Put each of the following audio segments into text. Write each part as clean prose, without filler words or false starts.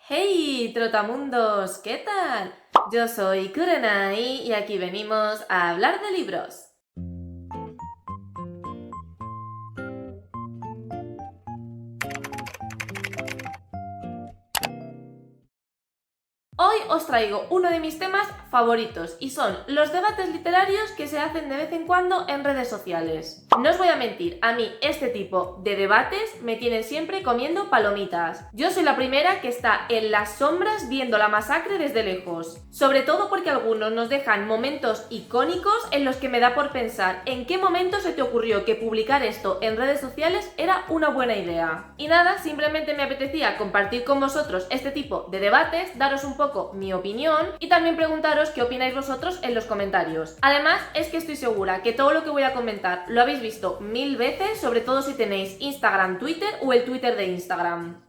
Hey, trotamundos, ¿qué tal? Yo soy Kurenai y aquí venimos a hablar de libros. Hoy os traigo uno de mis temas favoritos y son los debates literarios que se hacen de vez en cuando en redes sociales. No os voy a mentir, a mí este tipo de debates me tienen siempre comiendo palomitas. Yo soy la primera que está en las sombras viendo la masacre desde lejos. Sobre todo porque algunos nos dejan momentos icónicos en los que me da por pensar en qué momento se te ocurrió que publicar esto en redes sociales era una buena idea. Y nada, simplemente me apetecía compartir con vosotros este tipo de debates, daros un poco mi opinión y también preguntaros qué opináis vosotros en los comentarios. Además, es que estoy segura que todo lo que voy a comentar lo habéis visto 1000 veces, sobre todo si tenéis Instagram, Twitter o el Twitter de Instagram.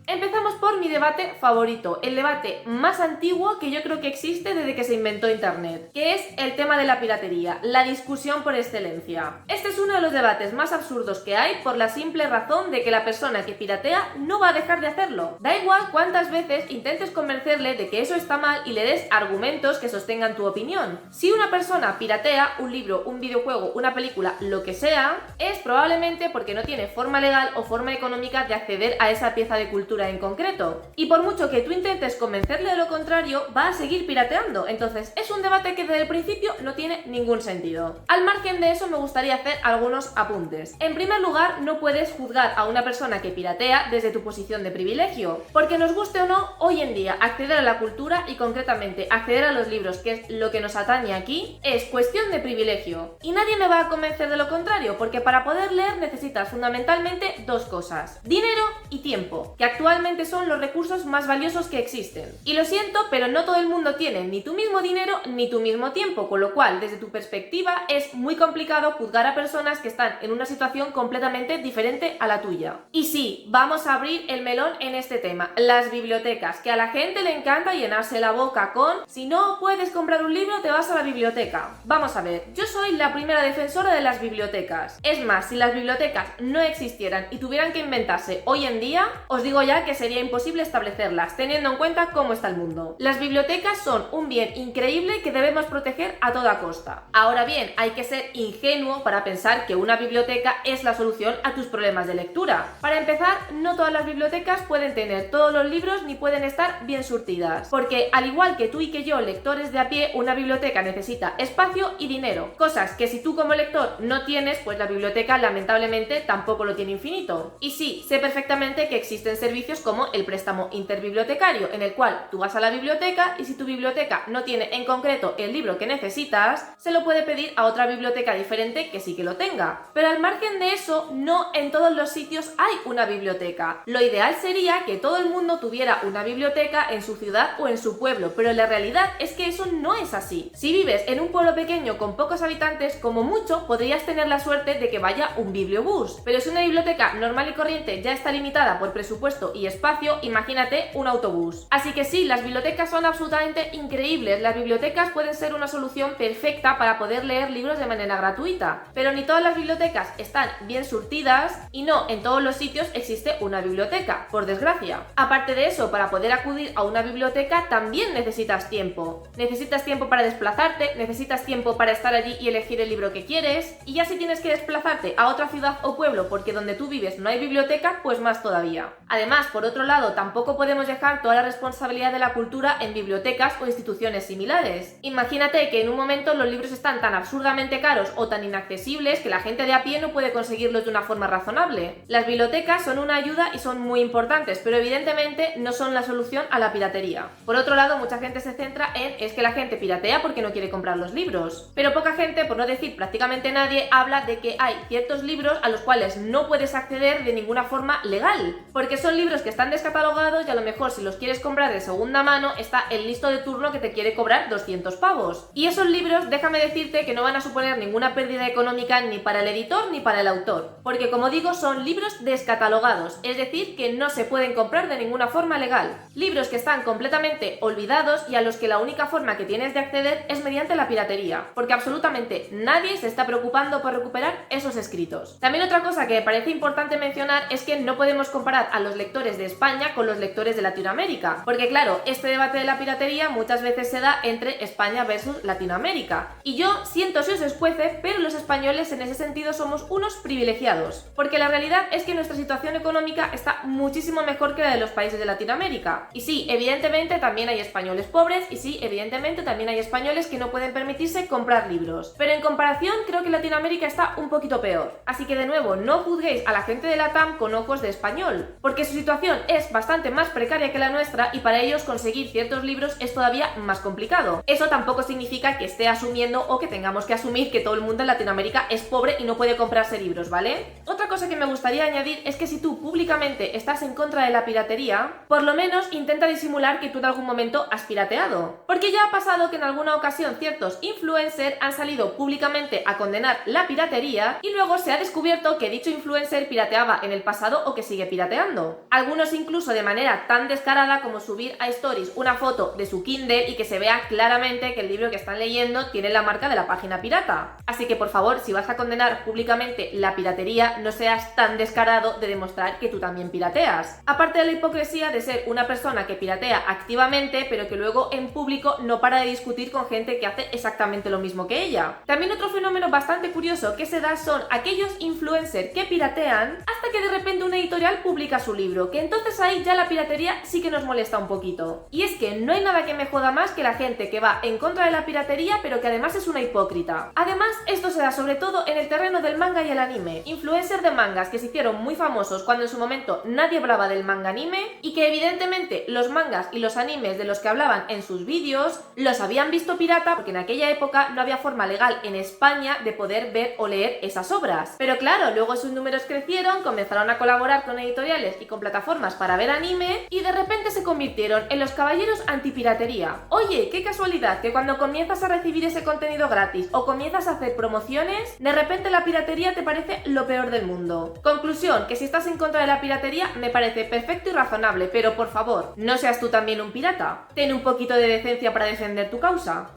Empezamos por mi debate favorito, el debate más antiguo que yo creo que existe desde que se inventó Internet, que es el tema de la piratería, la discusión por excelencia. Este es uno de los debates más absurdos que hay por la simple razón de que la persona que piratea no va a dejar de hacerlo. Da igual cuántas veces intentes convencerle de que eso está mal y le des argumentos que sostengan tu opinión. Si una persona piratea un libro, un videojuego, una película, lo que sea, es probablemente porque no tiene forma legal o forma económica de acceder a esa pieza de cultura en concreto. Y por mucho que tú intentes convencerle de lo contrario, va a seguir pirateando. Entonces es un debate que desde el principio no tiene ningún sentido. Al margen de eso me gustaría hacer algunos apuntes. En primer lugar, no puedes juzgar a una persona que piratea desde tu posición de privilegio, porque nos guste o no, hoy en día acceder a la cultura y concretamente acceder a los libros, que es lo que nos atañe aquí, es cuestión de privilegio. Y nadie me va a convencer de lo contrario, porque para poder leer necesitas fundamentalmente dos cosas: dinero y tiempo, que actualmente son los recursos más valiosos que existen. Y lo siento, pero no todo el mundo tiene ni tu mismo dinero ni tu mismo tiempo, con lo cual, desde tu perspectiva, es muy complicado juzgar a personas que están en una situación completamente diferente a la tuya. Y sí, vamos a abrir el melón en este tema, las bibliotecas, que a la gente le encanta llenarse la boca con si no puedes comprar un libro, te vas a la biblioteca. Vamos a ver, yo soy la primera defensora de las bibliotecas. Es más, si las bibliotecas no existieran y tuvieran que inventarse hoy en día, os digo ya que sería imposible establecerlas, teniendo en cuenta cómo está el mundo. Las bibliotecas son un bien increíble que debemos proteger a toda costa. Ahora bien, hay que ser ingenuo para pensar que una biblioteca es la solución a tus problemas de lectura. Para empezar, no todas las bibliotecas pueden tener todos los libros ni pueden estar bien surtidas, porque al igual que tú y que yo, lectores de a pie, una biblioteca necesita espacio y dinero, cosas que si tú como lector no tienes, pues la biblioteca lamentablemente tampoco lo tiene infinito. Y sí, sé perfectamente que existen servicios como el préstamo interbibliotecario, en el cual tú vas a la biblioteca y si tu biblioteca no tiene en concreto el libro que necesitas, se lo puede pedir a otra biblioteca diferente que sí que lo tenga. Pero al margen de eso, no en todos los sitios hay una biblioteca. Lo ideal sería que todo el mundo tuviera una biblioteca en su ciudad o en su pueblo, pero la realidad es que eso no es así. Si vives en un pueblo pequeño con pocos habitantes, como mucho podrías tener la suerte de que vaya un bibliobús. Pero si una biblioteca normal y corriente ya está limitada por presupuesto y espacio, imagínate un autobús. Así que sí, las bibliotecas son absolutamente increíbles. Las bibliotecas pueden ser una solución perfecta para poder leer libros de manera gratuita, pero ni todas las bibliotecas están bien surtidas y no en todos los sitios existe una biblioteca, por desgracia. Aparte de eso, para poder acudir a una biblioteca también necesitas tiempo. Necesitas tiempo para desplazarte, necesitas tiempo para estar allí y elegir el libro que quieres, y ya si tienes que desplazarte a otra ciudad o pueblo porque donde tú vives no hay biblioteca, pues más todavía. Además, por otro lado, tampoco podemos dejar toda la responsabilidad de la cultura en bibliotecas o instituciones similares. Imagínate que en un momento los libros están tan absurdamente caros o tan inaccesibles que la gente de a pie no puede conseguirlos de una forma razonable. Las bibliotecas son una ayuda y son muy importantes, pero evidentemente no son la solución a la piratería. Por otro lado, mucha gente se centra en es que la gente piratea porque no quiere comprar los libros. Pero poca gente, por no decir prácticamente nadie, habla de que hay ciertos libros a los cuales no puedes acceder de ninguna forma legal, porque son libros que están descatalogados y a lo mejor si los quieres comprar de segunda mano está el listo de turno que te quiere cobrar 200 pavos. Y esos libros, déjame decirte que no van a suponer ninguna pérdida económica ni para el editor ni para el autor, porque como digo son libros descatalogados, es decir que no se pueden comprar de ninguna forma legal. Libros que están completamente olvidados y a los que la única forma que tienes de acceder es mediante la piratería, porque absolutamente nadie se está preocupando por recuperar esos escritos. También otra cosa que me parece importante mencionar es que no podemos comparar a los lectores lectores de España con los lectores de Latinoamérica, porque claro, este debate de la piratería muchas veces se da entre España versus Latinoamérica. Y yo siento si os escuece, pero los españoles en ese sentido somos unos privilegiados, porque la realidad es que nuestra situación económica está muchísimo mejor que la de los países de Latinoamérica. Y sí, evidentemente también hay españoles pobres, y sí, evidentemente también hay españoles que no pueden permitirse comprar libros, pero en comparación creo que Latinoamérica está un poquito peor. Así que de nuevo, no juzguéis a la gente de Latam con ojos de español, porque su situación es bastante más precaria que la nuestra y para ellos conseguir ciertos libros es todavía más complicado. Eso tampoco significa que esté asumiendo o que tengamos que asumir que todo el mundo en Latinoamérica es pobre y no puede comprarse libros, ¿vale? Otra cosa que me gustaría añadir es que si tú públicamente estás en contra de la piratería, por lo menos intenta disimular que tú en algún momento has pirateado. Porque ya ha pasado que en alguna ocasión ciertos influencers han salido públicamente a condenar la piratería y luego se ha descubierto que dicho influencer pirateaba en el pasado o que sigue pirateando. Algunos incluso de manera tan descarada como subir a stories una foto de su Kindle y que se vea claramente que el libro que están leyendo tiene la marca de la página pirata. Así que por favor, si vas a condenar públicamente la piratería, no seas tan descarado de demostrar que tú también pirateas. Aparte de la hipocresía de ser una persona que piratea activamente, pero que luego en público no para de discutir con gente que hace exactamente lo mismo que ella. También otro fenómeno bastante curioso que se da son aquellos influencers que piratean hasta que de repente una editorial publica su libro, que entonces ahí ya la piratería sí que nos molesta un poquito. Y es que no hay nada que me joda más que la gente que va en contra de la piratería pero que además es una hipócrita. Además, esto se da sobre todo en el terreno del manga y el anime. Influencers de mangas que se hicieron muy famosos cuando en su momento nadie hablaba del manga anime y que evidentemente los mangas y los animes de los que hablaban en sus vídeos los habían visto pirata porque en aquella época no había forma legal en España de poder ver o leer esas obras. Pero claro, luego sus números crecieron, comenzaron a colaborar con editoriales y con plataformas para ver anime y de repente se convirtieron en los caballeros antipiratería. Oye, qué casualidad que cuando comienzas a recibir ese contenido gratis o comienzas a hacer promociones, de repente la piratería te parece lo peor del mundo. Conclusión, que si estás en contra de la piratería me parece perfecto y razonable, pero por favor, no seas tú también un pirata. Ten un poquito de decencia para defender tu causa.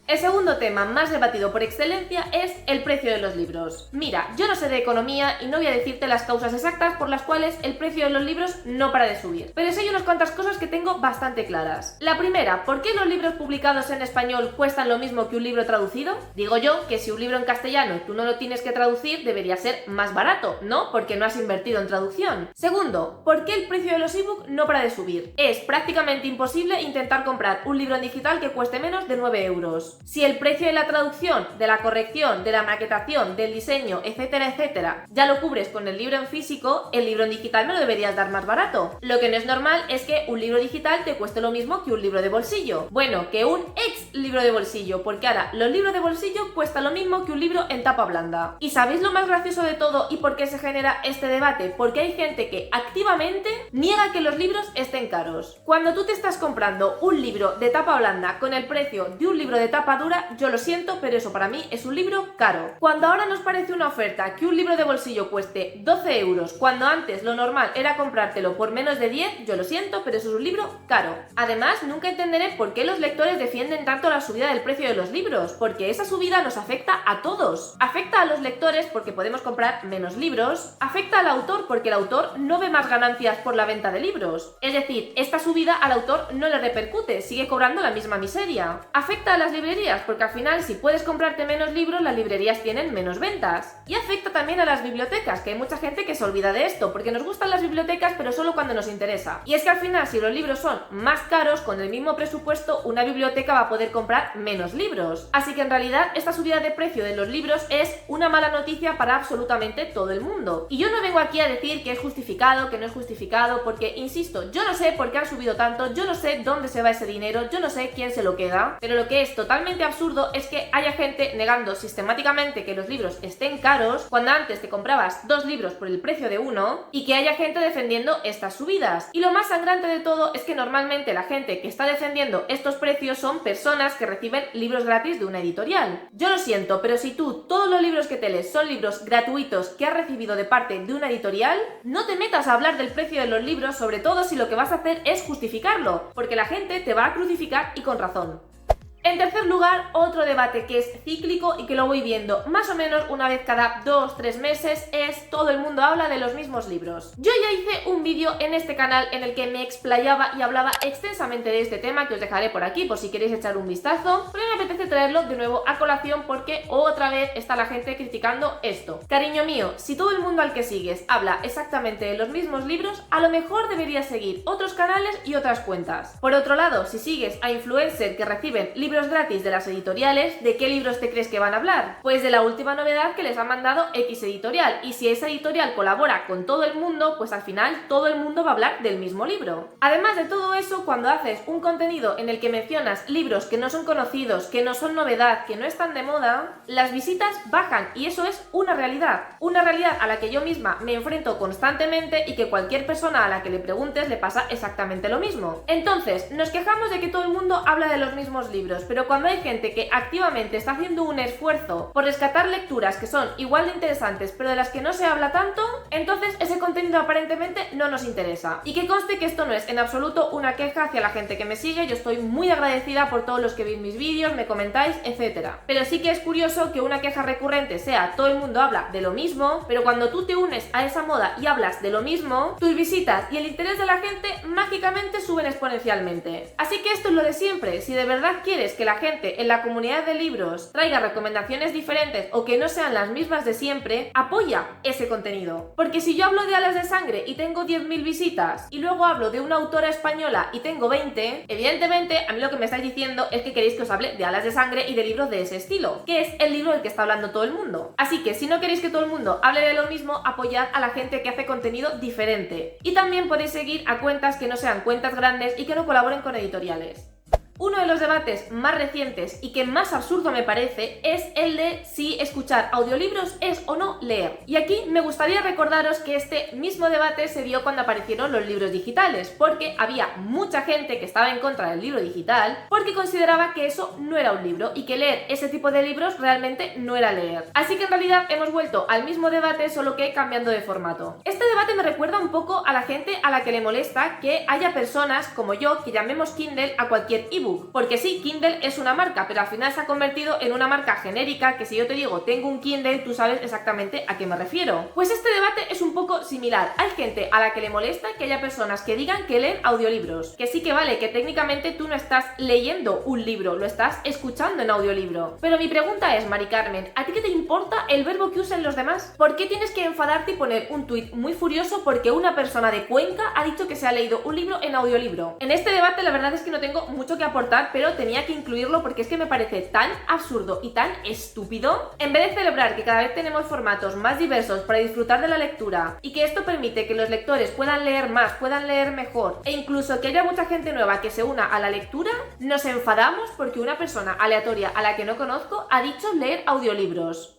El segundo tema más debatido por excelencia es el precio de los libros. Mira, yo no sé de economía y no voy a decirte las causas exactas por las cuales el precio de los libros no para de subir, pero sí hay unas cuantas cosas que tengo bastante claras. La primera, ¿por qué los libros publicados en español cuestan lo mismo que un libro traducido? Digo yo que si un libro en castellano tú no lo tienes que traducir, debería ser más barato, ¿no? Porque no has invertido en traducción. Segundo, ¿por qué el precio de los ebooks no para de subir? Es prácticamente imposible intentar comprar un libro en digital que cueste menos de 9 euros. Si el precio de la traducción, de la corrección, de la maquetación, del diseño, etcétera, etcétera, ya lo cubres con el libro en físico, el libro en digital me lo deberías dar más barato. Lo que no es normal es que un libro digital te cueste lo mismo que un libro de bolsillo. Bueno, que un ex libro de bolsillo, porque ahora los libros de bolsillo cuestan lo mismo que un libro en tapa blanda. ¿Y sabéis lo más gracioso de todo y por qué se genera este debate? Porque hay gente que activamente niega que los libros estén caros. Cuando tú te estás comprando un libro de tapa blanda con el precio de un libro de tapa dura, yo lo siento, pero eso para mí es un libro caro. Cuando ahora nos parece una oferta que un libro de bolsillo cueste 12 euros, cuando antes lo normal era comprártelo por menos de 10, yo lo siento, pero eso es un libro caro. Además, nunca entenderé por qué los lectores defienden tanto la subida del precio de los libros, porque esa subida nos afecta a todos. Afecta a los lectores porque podemos comprar menos libros, afecta al autor porque el autor no ve más ganancias por la venta de libros. Es decir, esta subida al autor no le repercute, sigue cobrando la misma miseria. Afecta a las librerías porque al final si puedes comprarte menos libros, las librerías tienen menos ventas. Y afecta también a las bibliotecas, que hay mucha gente que se olvida de esto, porque nos gustan las bibliotecas pero solo cuando nos interesa. Y es que al final si los libros son más caros, con el mismo presupuesto, una biblioteca va a poder comprar menos libros. Así que en realidad esta subida de precio de los libros es una mala noticia para absolutamente todo el mundo. Y yo no vengo aquí a decir que es justificado, que no es justificado, porque insisto, yo no sé por qué han subido tanto, yo no sé dónde se va ese dinero, yo no sé quién se lo queda, pero lo que es totalmente absurdo es que haya gente negando sistemáticamente que los libros estén caros cuando antes te comprabas 2 libros por el precio de uno y que haya gente defendiendo estas subidas. Y lo más sangrante de todo es que normalmente la gente que está defendiendo estos precios son personas que reciben libros gratis de una editorial. Yo lo siento, pero si tú todos los libros que te lees son libros gratuitos que has recibido de parte de una editorial, no te metas a hablar del precio de los libros, sobre todo si lo que vas a hacer es justificarlo, porque la gente te va a crucificar y con razón. En tercer lugar, otro debate que es cíclico y que lo voy viendo más o menos una vez cada 2-3 meses es todo el mundo habla de los mismos libros. Yo ya hice un vídeo en este canal en el que me explayaba y hablaba extensamente de este tema, que os dejaré por aquí por si queréis echar un vistazo, pero me apetece traerlo de nuevo a colación porque otra vez está la gente criticando esto. Cariño mío, si todo el mundo al que sigues habla exactamente de los mismos libros, a lo mejor deberías seguir otros canales y otras cuentas. Por otro lado, si sigues a influencers que reciben libros gratis de las editoriales, ¿de qué libros te crees que van a hablar? Pues de la última novedad que les ha mandado X editorial, y si esa editorial colabora con todo el mundo, pues al final todo el mundo va a hablar del mismo libro. Además de todo eso, cuando haces un contenido en el que mencionas libros que no son conocidos, que no son novedad, que no están de moda, las visitas bajan, y eso es una realidad a la que yo misma me enfrento constantemente y que cualquier persona a la que le preguntes le pasa exactamente lo mismo. Entonces, nos quejamos de que todo el mundo habla de los mismos libros, pero cuando hay gente que activamente está haciendo un esfuerzo por rescatar lecturas que son igual de interesantes pero de las que no se habla tanto, entonces ese contenido aparentemente no nos interesa. Y que conste que esto no es en absoluto una queja hacia la gente que me sigue, yo estoy muy agradecida por todos los que veis mis vídeos, me comentáis, etc. Pero sí que es curioso que una queja recurrente sea todo el mundo habla de lo mismo, pero cuando tú te unes a esa moda y hablas de lo mismo, tus visitas y el interés de la gente mágicamente suben exponencialmente. Así que esto es lo de siempre, si de verdad quieres que la gente en la comunidad de libros traiga recomendaciones diferentes o que no sean las mismas de siempre, apoya ese contenido. Porque si yo hablo de Alas de Sangre y tengo 10.000 visitas y luego hablo de una autora española y tengo 20, evidentemente a mí lo que me estáis diciendo es que queréis que os hable de Alas de Sangre y de libros de ese estilo, que es el libro del que está hablando todo el mundo. Así que si no queréis que todo el mundo hable de lo mismo, apoyad a la gente que hace contenido diferente. Y también podéis seguir a cuentas que no sean cuentas grandes y que no colaboren con editoriales. Uno de los debates más recientes y que más absurdo me parece es el de si escuchar audiolibros es o no leer. Y aquí me gustaría recordaros que este mismo debate se dio cuando aparecieron los libros digitales, porque había mucha gente que estaba en contra del libro digital porque consideraba que eso no era un libro y que leer ese tipo de libros realmente no era leer. Así que en realidad hemos vuelto al mismo debate, solo que cambiando de formato. Este debate me recuerda un poco a la gente a la que le molesta que haya personas como yo que llamemos Kindle a cualquier ebook. Porque sí, Kindle es una marca, pero al final se ha convertido en una marca genérica que si yo te digo tengo un Kindle, tú sabes exactamente a qué me refiero. Pues este debate es un poco similar. Hay gente a la que le molesta que haya personas que digan que leen audiolibros. Que sí que vale, que técnicamente tú no estás leyendo un libro, lo estás escuchando en audiolibro. Pero mi pregunta es, Mari Carmen, ¿a ti qué te importa el verbo que usen los demás? ¿Por qué tienes que enfadarte y poner un tuit muy furioso porque una persona de Cuenca ha dicho que se ha leído un libro en audiolibro? En este debate la verdad es que no tengo mucho que aportar, pero tenía que incluirlo porque es que me parece tan absurdo y tan estúpido. En vez de celebrar que cada vez tenemos formatos más diversos para disfrutar de la lectura y que esto permite que los lectores puedan leer más, puedan leer mejor e incluso que haya mucha gente nueva que se una a la lectura, nos enfadamos porque una persona aleatoria a la que no conozco ha dicho leer audiolibros.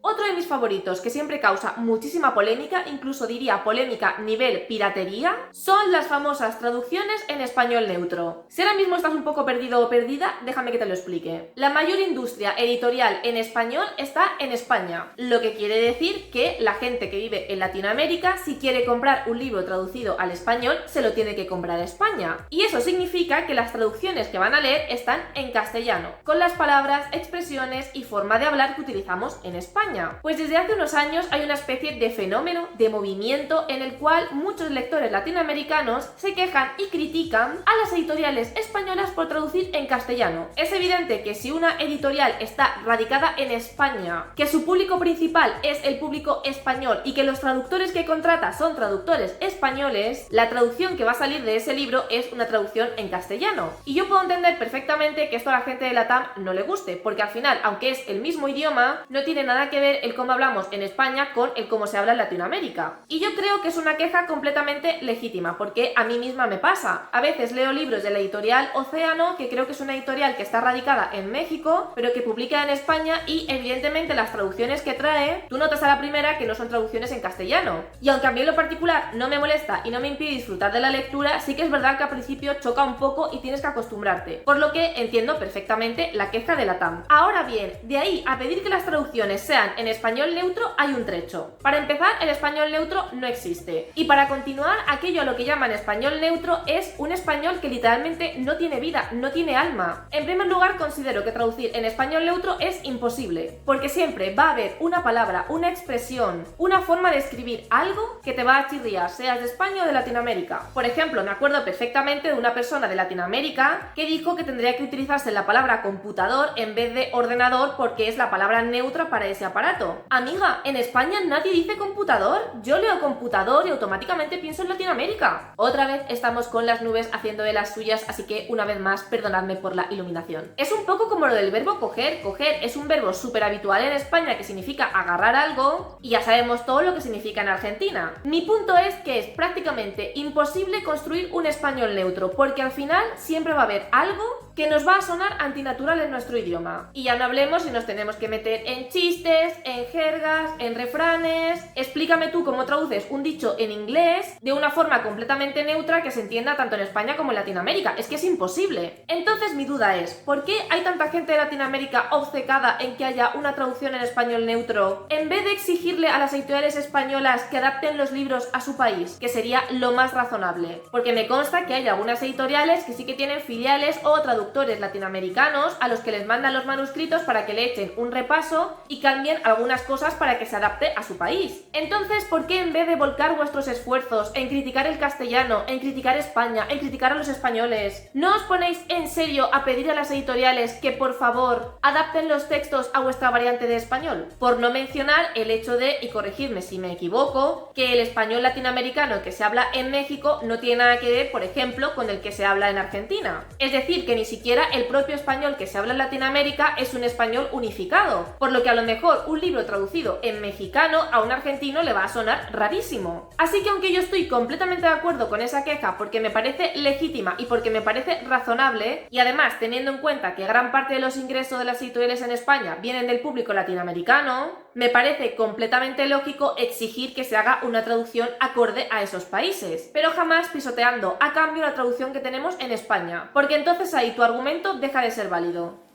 Otro de mis favoritos, que siempre causa muchísima polémica, incluso diría polémica nivel piratería, son las famosas traducciones en español neutro. Si ahora mismo estás un poco perdido o perdida, déjame que te lo explique. La mayor industria editorial en español está en España, lo que quiere decir que la gente que vive en Latinoamérica, si quiere comprar un libro traducido al español, se lo tiene que comprar a España. Y eso significa que las traducciones que van a leer están en castellano, con las palabras, expresiones y forma de hablar que utilizamos en España. Pues desde hace unos años hay una especie de fenómeno, de movimiento, en el cual muchos lectores latinoamericanos se quejan y critican a las editoriales españolas por traducir en castellano. Es evidente que si una editorial está radicada en España, que su público principal es el público español y que los traductores que contrata son traductores españoles, la traducción que va a salir de ese libro es una traducción en castellano. Y yo puedo entender perfectamente que esto a la gente de LATAM no le guste, porque al final, aunque es el mismo idioma, no tiene nada que ver el cómo hablamos en España con el cómo se habla en Latinoamérica. Y yo creo que es una queja completamente legítima, porque a mí misma me pasa. A veces leo libros de la editorial Océano, que creo que es una editorial que está radicada en México, pero que publica en España y evidentemente las traducciones que trae, tú notas a la primera que no son traducciones en castellano. Y aunque a mí en lo particular no me molesta y no me impide disfrutar de la lectura, sí que es verdad que al principio choca un poco y tienes que acostumbrarte. Por lo que entiendo perfectamente la queja de LATAM. Ahora bien, de ahí a pedir que las traducciones sean plan, en español neutro hay un trecho. Para empezar, el español neutro no existe. Y para continuar, aquello a lo que llaman español neutro es un español que literalmente no tiene vida, no tiene alma. En primer lugar, considero que traducir en español neutro es imposible, porque siempre va a haber una palabra, una expresión, una forma de escribir algo que te va a chirriar, seas de España o de Latinoamérica. Por ejemplo, me acuerdo perfectamente de una persona de Latinoamérica que dijo que tendría que utilizarse la palabra computador en vez de ordenador porque es la palabra neutra para ese aparato. Amiga, en España nadie dice computador. Yo leo computador y automáticamente pienso en Latinoamérica. Otra vez estamos con las nubes haciendo de las suyas, así que una vez más, perdonadme por la iluminación. Es un poco como lo del verbo coger. Coger es un verbo súper habitual en España que significa agarrar algo y ya sabemos todo lo que significa en Argentina. Mi punto es que es prácticamente imposible construir un español neutro porque al final siempre va a haber algo que nos va a sonar antinatural en nuestro idioma. Y ya no hablemos si nos tenemos que meter en chistes, en jergas, en refranes. Explícame tú cómo traduces un dicho en inglés de una forma completamente neutra que se entienda tanto en España como en Latinoamérica. Es que es imposible. Entonces mi duda es, ¿por qué hay tanta gente de Latinoamérica obcecada en que haya una traducción en español neutro en vez de exigirle a las editoriales españolas que adapten los libros a su país, que sería lo más razonable? Porque me consta que hay algunas editoriales que sí que tienen filiales o traductores latinoamericanos a los que les mandan los manuscritos para que le echen un repaso y cambien algunas cosas para que se adapte a su país. Entonces, ¿por qué en vez de volcar vuestros esfuerzos en criticar el castellano, en criticar España, en criticar a los españoles, no os ponéis en serio a pedir a las editoriales que por favor adapten los textos a vuestra variante de español? Por no mencionar el hecho de, y corregidme si me equivoco, que el español latinoamericano que se habla en México no tiene nada que ver, por ejemplo, con el que se habla en Argentina. Es decir, que ni siquiera el propio español que se habla en Latinoamérica es un español unificado, por lo que a lo mejor un libro traducido en mexicano a un argentino le va a sonar rarísimo. Así que aunque yo estoy completamente de acuerdo con esa queja porque me parece legítima y porque me parece razonable, y además teniendo en cuenta que gran parte de los ingresos de las editoriales en España vienen del público latinoamericano, me parece completamente lógico exigir que se haga una traducción acorde a esos países, pero jamás pisoteando a cambio la traducción que tenemos en España, porque entonces ahí tu argumento deja de ser válido.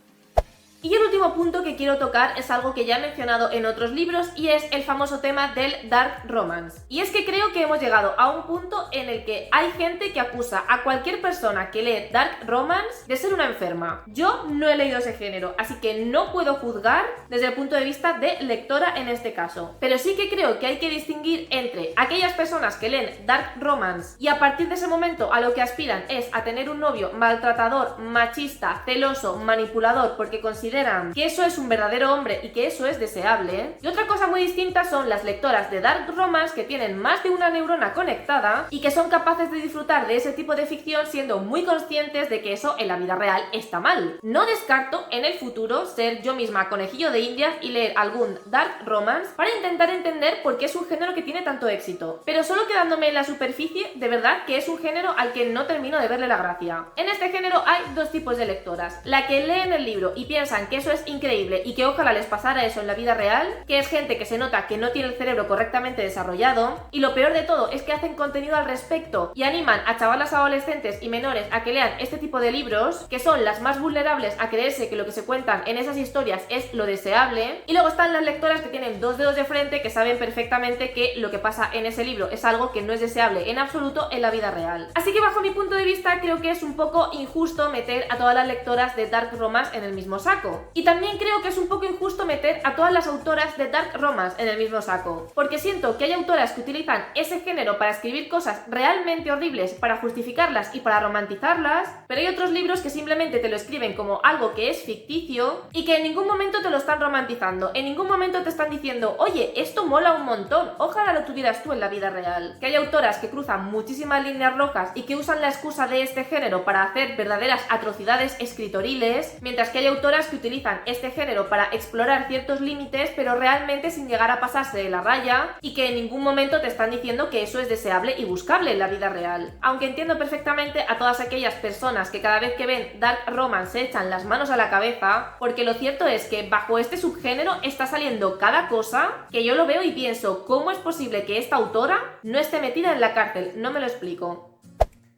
Y el último punto que quiero tocar es algo que ya he mencionado en otros libros y es el famoso tema del dark romance. Y es que creo que hemos llegado a un punto en el que hay gente que acusa a cualquier persona que lee dark romance de ser una enferma. Yo no he leído ese género, así que no puedo juzgar desde el punto de vista de lectora en este caso. Pero sí que creo que hay que distinguir entre aquellas personas que leen dark romance y a partir de ese momento a lo que aspiran es a tener un novio maltratador, machista, celoso, manipulador porque consideran que eso es un verdadero hombre y que eso es deseable. Y otra cosa muy distinta son las lectoras de dark romance que tienen más de una neurona conectada y que son capaces de disfrutar de ese tipo de ficción siendo muy conscientes de que eso en la vida real está mal. No descarto en el futuro ser yo misma conejillo de indias y leer algún dark romance para intentar entender por qué es un género que tiene tanto éxito, pero solo quedándome en la superficie, de verdad que es un género al que no termino de verle la gracia. En este género hay dos tipos de lectoras: la que leen el libro y piensan que eso es increíble y que ojalá les pasara eso en la vida real, que es gente que se nota que no tiene el cerebro correctamente desarrollado, y lo peor de todo es que hacen contenido al respecto y animan a chavalas adolescentes y menores a que lean este tipo de libros, que son las más vulnerables a creerse que lo que se cuentan en esas historias es lo deseable. Y luego están las lectoras que tienen dos dedos de frente, que saben perfectamente que lo que pasa en ese libro es algo que no es deseable en absoluto en la vida real. Así que bajo mi punto de vista creo que es un poco injusto meter a todas las lectoras de dark romance en el mismo saco. Y también creo que es un poco injusto meter a todas las autoras de dark romance en el mismo saco, porque siento que hay autoras que utilizan ese género para escribir cosas realmente horribles, para justificarlas y para romantizarlas, pero hay otros libros que simplemente te lo escriben como algo que es ficticio y que en ningún momento te lo están romantizando, en ningún momento te están diciendo, oye, esto mola un montón, ojalá lo tuvieras tú en la vida real. Que hay autoras que cruzan muchísimas líneas rojas y que usan la excusa de este género para hacer verdaderas atrocidades escritoriles, mientras que hay autoras que utilizan este género para explorar ciertos límites pero realmente sin llegar a pasarse de la raya y que en ningún momento te están diciendo que eso es deseable y buscable en la vida real. Aunque entiendo perfectamente a todas aquellas personas que cada vez que ven dark romance se echan las manos a la cabeza, porque lo cierto es que bajo este subgénero está saliendo cada cosa que yo lo veo y pienso, ¿cómo es posible que esta autora no esté metida en la cárcel? No me lo explico.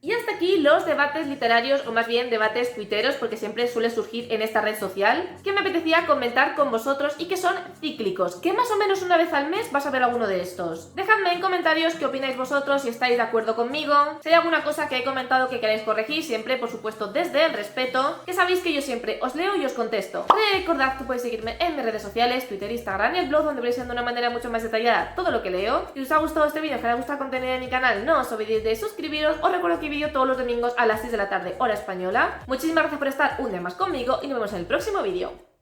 Y hasta aquí los debates literarios, o más bien debates tuiteros, porque siempre suele surgir en esta red social, que me apetecía comentar con vosotros y que son cíclicos, que más o menos una vez al mes vas a ver alguno de estos. Dejadme en comentarios qué opináis vosotros, si estáis de acuerdo conmigo, si hay alguna cosa que he comentado que queráis corregir, siempre por supuesto desde el respeto, que sabéis que yo siempre os leo y os contesto. Recordad que podéis seguirme en mis redes sociales, Twitter, Instagram y el blog, donde veréis de una manera mucho más detallada todo lo que leo. Si os ha gustado este vídeo, que os gusta el contenido de mi canal, no os olvidéis de suscribiros. Os recuerdo que vídeo todos los domingos a las 6 de la tarde hora española. Muchísimas gracias por estar un día más conmigo y nos vemos en el próximo vídeo.